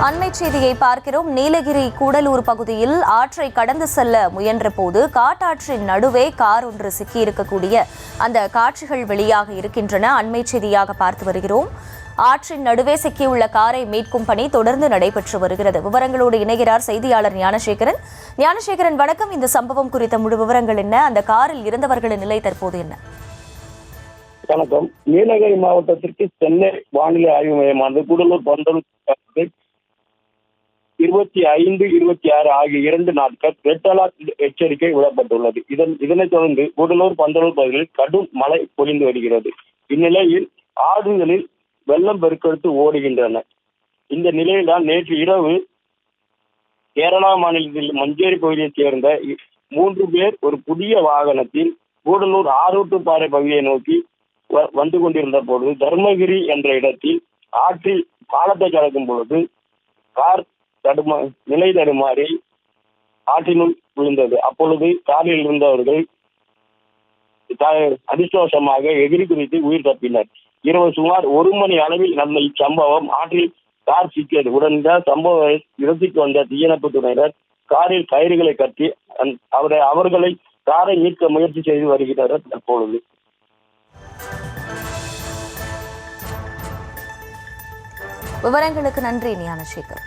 அண்மை செய்தியை பார்க்கிறோம். நீலகிரி கூடலூர் பகுதியில் ஆற்றை கடந்து செல்ல முயன்ற போது காட்டாற்றின் நடுவே கார் ஒன்று சிக்கியிருக்கக்கூடிய அந்த காட்சிகள் வெளியாக இருக்கின்றன. அண்மை செய்தியாக பார்த்து வருகிறோம். ஆற்றின் நடுவே சிக்கியுள்ள காரை மீட்கும் பணி தொடர்ந்து நடைபெற்று வருகிறது. விவரங்களோடு இணைகிறார் செய்தியாளர் ஞானசேகரன். ஞானசேகரன், வணக்கம். இந்த சம்பவம் குறித்த முழு விவரங்கள் என்ன? அந்த காரில் இருந்தவர்களின் நிலை தற்போது என்ன? வணக்கம். நீலகிரி மாவட்டத்திற்கு சென்னை வானிலை ஆய்வு மையமானது கூடலூர் பந்தலூர் 25, 26 ஆகிய 2 நாட்கள் ரெட் அலர்ட் எச்சரிக்கை விடப்பட்டுள்ளது. இதனைத் தொடர்ந்து கூடலூர் பந்தலூர் பகுதிகளில் கடும் மழை பொழிந்து வருகிறது. இந்நிலையில் ஆறுகளில் வெள்ளம் பெருக்கெடுத்து ஓடுகின்றன. இந்த நிலையில்தான் நேற்று இரவு கேரளா மாநிலத்தில் மஞ்சேரி பகுதியைச் சேர்ந்த 3 பேர் ஒரு புதிய வாகனத்தில் கூடலூர் ஆரூட்டுப்பாறை பகுதியை நோக்கி வந்து கொண்டிருந்த பொழுது தர்மகிரி என்ற இடத்தில் ஆற்றில் பாலத்தை கடக்கும் பொழுது கார் நிலை தடுமாறி ஆற்றினுள் விழுந்தது. அப்பொழுது காரில் இருந்தவர்கள் அதிர்ஷ்டவசமாக எதிரி குறித்து உயிர் தப்பினர். இரவு சுமார் 1 மணி அளவில் நடந்த இச்சம்பவம் ஆற்றில் கார் சிக்கியது. உடனடியாக சம்பவ இடத்திற்கு வந்த தீயணைப்பு துறையினர் காரில் கயிறுகளை கட்டி அவர்களை காரை மீட்க முயற்சி செய்து வருகிறார்கள். தற்பொழுது விவரங்களுக்கு நன்றி ஞானசேகர்.